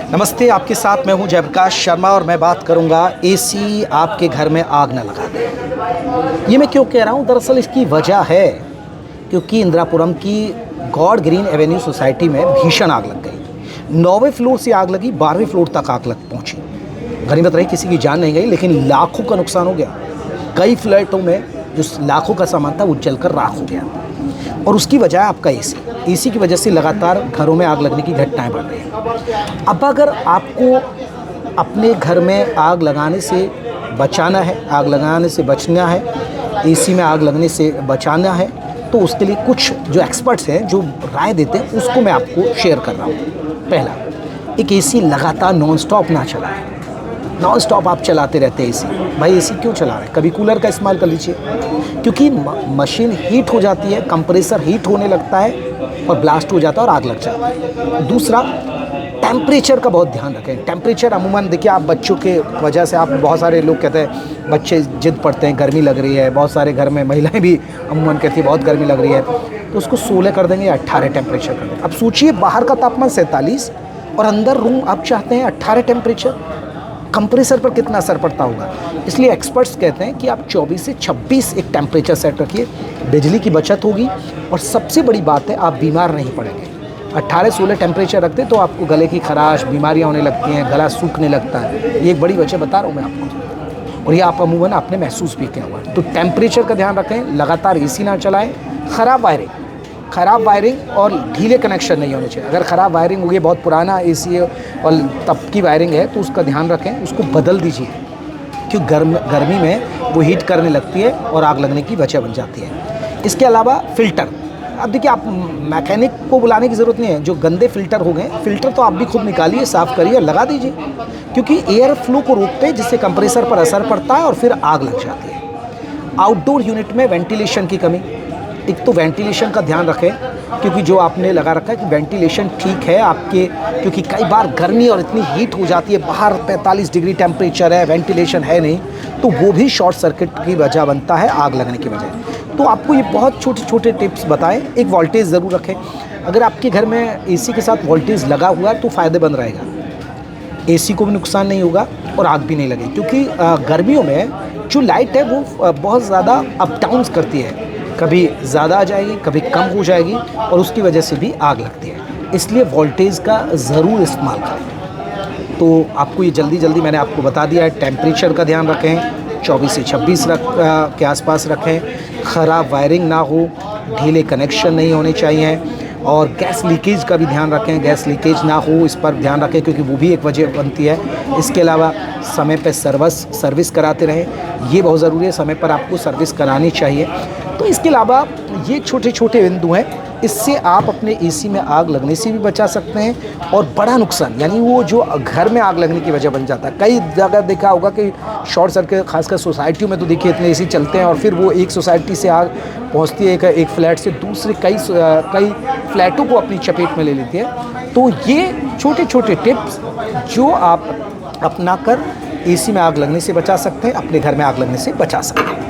नमस्ते, आपके साथ मैं हूं जयप्रकाश शर्मा और मैं बात करूंगा एसी आपके घर में आग न लगा दे। ये मैं क्यों कह रहा हूं? दरअसल इसकी वजह है क्योंकि इंदिरापुरम की गॉड ग्रीन एवेन्यू सोसाइटी में भीषण आग लग गई। 9वें फ्लोर से आग लगी, 12वें फ्लोर तक आग लग पहुंची। गनीमत रही किसी की जान नहीं गई, लेकिन लाखों का नुकसान हो गया। कई फ्लैटों में जो लाखों का सामान था वो जलकर राख हो गया। और उसकी वजह है आपका एसी की वजह से लगातार घरों में आग लगने की घटनाएं बढ़ रही हैं। अब अगर आपको अपने घर में आग लगाने से बचाना है, आग लगाने से बचना है, एसी में आग लगने से बचाना है, तो उसके लिए कुछ जो एक्सपर्ट्स हैं जो राय देते हैं उसको मैं आपको शेयर कर रहा हूँ। पहला, एक एसी लगातार नॉन स्टॉप ना चलाएं। नॉन स्टॉप आप चलाते रहते हैं एसी, भाई एसी क्यों चला रहे हैं? कभी कूलर का इस्तेमाल कर लीजिए, क्योंकि मशीन हीट हो जाती है, कंप्रेसर हीट होने लगता है और ब्लास्ट हो जाता है और आग लग जाती है। दूसरा, टेम्परेचर का बहुत ध्यान रखें। टेम्परेचर अमूमन देखिए, आप बच्चों के वजह से आप बहुत सारे लोग कहते हैं, बच्चे जिद पड़ते हैं गर्मी लग रही है, बहुत सारे घर में महिलाएं भी अमूमन कहती है बहुत गर्मी लग रही है, तो उसको 16 कर देंगे या 18 टेम्परेचर कर देंगे। अब सोचिए, बाहर का तापमान 47 और अंदर रूम आप चाहते हैं 18 टेम्परेचर, कंप्रेसर पर कितना असर पड़ता होगा। इसलिए एक्सपर्ट्स कहते हैं कि आप 24 से 26 एक टेम्परेचर सेट रखिए, बिजली की बचत होगी और सबसे बड़ी बात है आप बीमार नहीं पड़ेंगे। 18-16 टेम्परेचर रखते तो आपको गले की खराश, बीमारियां होने लगती हैं, गला सूखने लगता है। ये एक बड़ी वजह बता रहा हूँ मैं आपको, और ये आप अमूमन आपने महसूस भी किया हुआ। तो टेम्परेचर का ध्यान रखें, लगातार एसी ना चलाएं। ख़राब वायरिंग और ढीले कनेक्शन नहीं होने चाहिए। अगर ख़राब वायरिंग होगी, बहुत पुराना एसी है और तब की वायरिंग है, तो उसका ध्यान रखें, उसको बदल दीजिए, क्योंकि गर्मी में वो हीट करने लगती है और आग लगने की वजह बन जाती है। इसके अलावा फ़िल्टर, अब देखिए, आप मैकेनिक को बुलाने की ज़रूरत नहीं है। जो गंदे फ़िल्टर हो गए, फ़िल्टर तो आप भी खुद निकालिए, साफ़ करिए और लगा दीजिए, क्योंकि एयर फ्लो को रोकते हैं, जिससे कंप्रेसर पर असर पड़ता है और फिर आग लग जाती है। आउटडोर यूनिट में वेंटिलेशन की कमी, एक तो वेंटिलेशन का ध्यान रखें, क्योंकि जो आपने लगा रखा है कि वेंटिलेशन ठीक है आपके, क्योंकि कई बार गर्मी और इतनी हीट हो जाती है, बाहर 45 डिग्री टेम्परेचर है, वेंटिलेशन है नहीं, तो वो भी शॉर्ट सर्किट की वजह बनता है, आग लगने की वजह। तो आपको ये बहुत छोटे छोटे टिप्स बताएं। एक वोल्टेज ज़रूर रखें। अगर आपके घर में एसी के साथ वोल्टेज लगा हुआ है तो फ़ायदेमंद रहेगा, एसी को भी नुकसान नहीं होगा और आग भी नहीं लगेगी, क्योंकि गर्मियों में जो लाइट है वो बहुत ज़्यादा अप डाउन्स करती है, कभी ज़्यादा आ जाएगी, कभी कम हो जाएगी और उसकी वजह से भी आग लगती है। इसलिए वोल्टेज का ज़रूर इस्तेमाल करें। तो आपको ये जल्दी मैंने आपको बता दिया है। टेम्परेचर का ध्यान रखें, 24 से 26 के आसपास रखें। ख़राब वायरिंग ना हो, ढीले कनेक्शन नहीं होने चाहिए, और गैस लीकेज का भी ध्यान रखें, गैस लीकेज ना हो इस पर ध्यान रखें, क्योंकि वो भी एक वजह बनती है। इसके अलावा समय पर सर्विस कराते रहें, ये बहुत ज़रूरी है, समय पर आपको सर्विस करानी चाहिए। तो इसके अलावा ये छोटे छोटे बिंदु हैं, इससे आप अपने एसी में आग लगने से भी बचा सकते हैं और बड़ा नुकसान, यानी वो जो घर में आग लगने की वजह बन जाता है। कई जगह देखा होगा कि शॉर्ट सर्किट, खासकर सोसाइटियों में तो देखिए इतने एसी चलते हैं और फिर वो एक सोसाइटी से आग पहुंचती है, एक फ्लैट से दूसरे कई फ्लैटों को अपनी चपेट में ले लेती है। तो ये छोटे छोटे टिप्स जो आप अपना कर एसी में आग लगने से बचा सकते हैं, अपने घर में आग लगने से बचा सकते हैं।